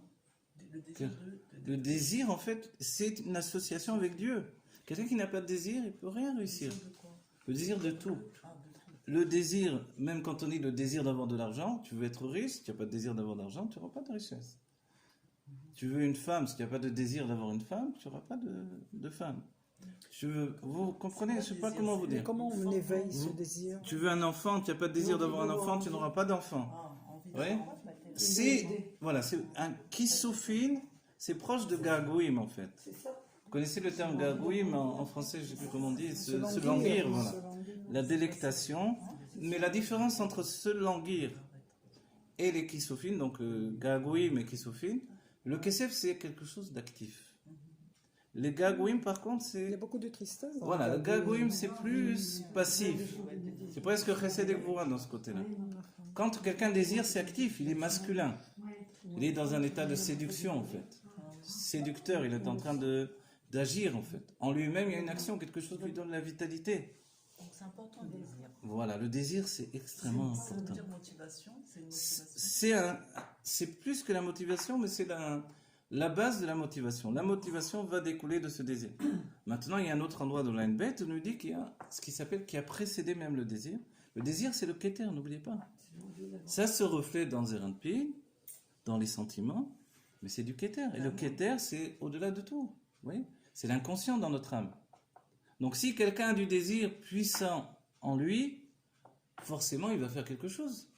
Le désir, en fait, c'est une association avec Dieu. Quelqu'un qui n'a pas de désir, il ne peut rien réussir. Le désir de tout. Le désir, même quand on dit le désir d'avoir de l'argent, tu veux être riche, si tu n'as pas de désir d'avoir d'argent, tu n'auras pas de richesse. Tu veux une femme, si tu n'as pas de désir d'avoir une femme, tu n'auras pas de femme. Vous comprenez? Je ne sais pas comment vous dire. Comment on éveille ce désir? Tu veux un enfant, tu n'as pas de désir d'avoir un enfant, tu n'auras pas d'enfant. Oui? Voilà, c'est un kisufin, c'est proche de gargouim en fait. Vous connaissez le terme gargouim en français, je ne sais plus comment on dit, se languir, voilà. La délectation, mais la différence entre se languir et les kisufin, donc gargouim et kisufin, le kesef c'est quelque chose d'actif. Les gargouim par contre c'est... Il y a beaucoup de tristesse. Voilà, le gargouim c'est plus passif. C'est presque chesed et gvura dans ce côté-là. Quand quelqu'un désire, c'est actif, il est masculin. Il est dans un état de séduction, en fait. Séducteur, il est en train d'agir, en fait. En lui-même, il y a une action, quelque chose qui lui donne la vitalité. Donc c'est important le désir. Voilà, le désir, c'est extrêmement important. Ça veut dire motivation, c'est une motivation. C'est plus que la motivation, mais c'est la base de la motivation. La motivation va découler de ce désir. Maintenant, il y a un autre endroit dans la bête où on nous dit qu'il y a ce qui a précédé même le désir. Le désir, c'est le keter, n'oubliez pas. Ça se reflète dans Zeranpin, dans les sentiments, mais c'est du keter. Et le keter, c'est au-delà de tout. Vous voyez? C'est l'inconscient dans notre âme. Donc si quelqu'un a du désir puissant en lui, forcément, il va faire quelque chose.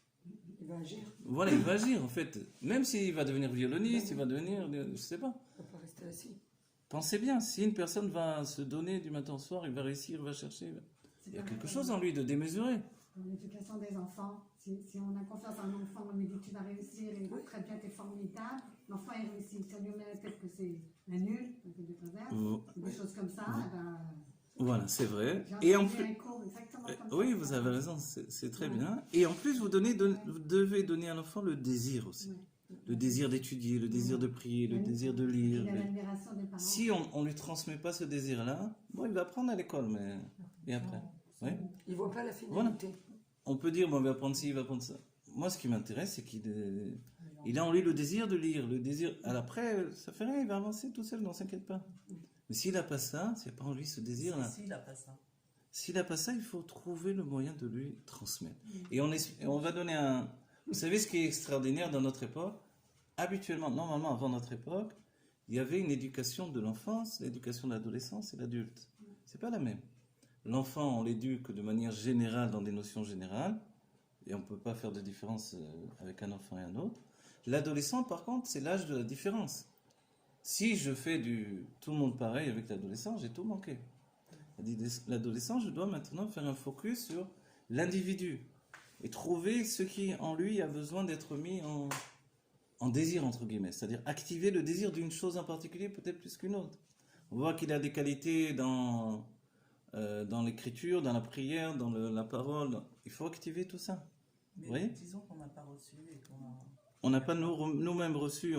Il va agir. Voilà, il va agir, en fait. Même s'il va devenir violoniste, il va devenir... Je ne sais pas. Il ne va pas rester assis. Pensez bien, si une personne va se donner du matin au soir, il va réussir, il va chercher... Il y a quelque chose en lui de démesuré. Dans l'éducation des enfants, si on a confiance en l'enfant, on lui dit tu vas réussir, et très bien, tu es formidable, l'enfant il réussit. Si on lui met la tête que c'est un nul, des proverbes, des choses comme ça, ben, voilà, c'est vrai. Et Et en plus, oui, vous avez raison, c'est très bien. Et en plus, vous devez donner à l'enfant le désir aussi. Le désir d'étudier, le désir de prier, le désir de lire. Si on ne lui transmet pas ce désir-là, bon, il va apprendre à l'école, mais... Et après? Oui. Il ne voit pas la finalité. Voilà. On peut dire, bon, il va apprendre ci, il va apprendre ça. Moi, ce qui m'intéresse, c'est qu'il a en lui le désir de lire, le désir... Alors après, ça fait rien, il va avancer tout seul, ne s'inquiète pas. Mais s'il n'a pas ça, s'il n'y a pas en lui ce désir-là... S'il n'a pas ça. S'il n'a pas ça, il faut trouver le moyen de lui transmettre. Et on va donner un... Vous savez ce qui est extraordinaire dans notre époque? Habituellement, normalement, avant notre époque, il y avait une éducation de l'enfance, l'éducation de l'adolescence et l'adulte. C'est pas la même. L'enfant, on l'éduque de manière générale dans des notions générales, et on ne peut pas faire de différence avec un enfant et un autre. L'adolescent, par contre, c'est l'âge de la différence. Si je fais tout le monde pareil avec l'adolescent, j'ai tout manqué. L'adolescent, je dois maintenant faire un focus sur l'individu et trouver ce qui, en lui, a besoin d'être mis en désir, entre guillemets. C'est-à-dire activer le désir d'une chose en particulier, peut-être plus qu'une autre. On voit qu'il a des qualités dans l'écriture, dans la prière, dans la parole. Il faut activer tout ça. Mais oui? disons qu'on n'a pas reçu et qu'on a... On n'a pas nous-mêmes reçu.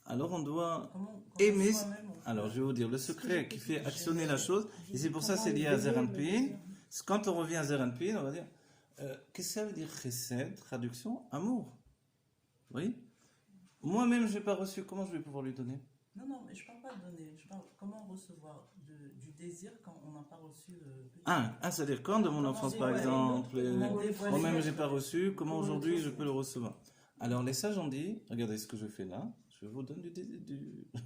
Alors on doit Comment aimer. soi-même, on peut- Alors je vais vous dire, le secret qui fait actionner la chose, et c'est pour ça que c'est lié à Zeranpin. Quand on revient à Zeranpin, on va dire, qu'est-ce que ça veut dire chesed, traduction, amour. Oui. Moi-même, je n'ai pas reçu, comment je vais pouvoir lui donner? Non, mais je parle pas de donner. Je parle comment recevoir du désir quand on n'a pas reçu. C'est-à-dire quand de mon enfance, par exemple, dévoiler moi-même, la- j'ai pas reçu, comment aujourd'hui je peux le recevoir? Alors les sages ont dit, regardez ce que je fais là, je vous donne du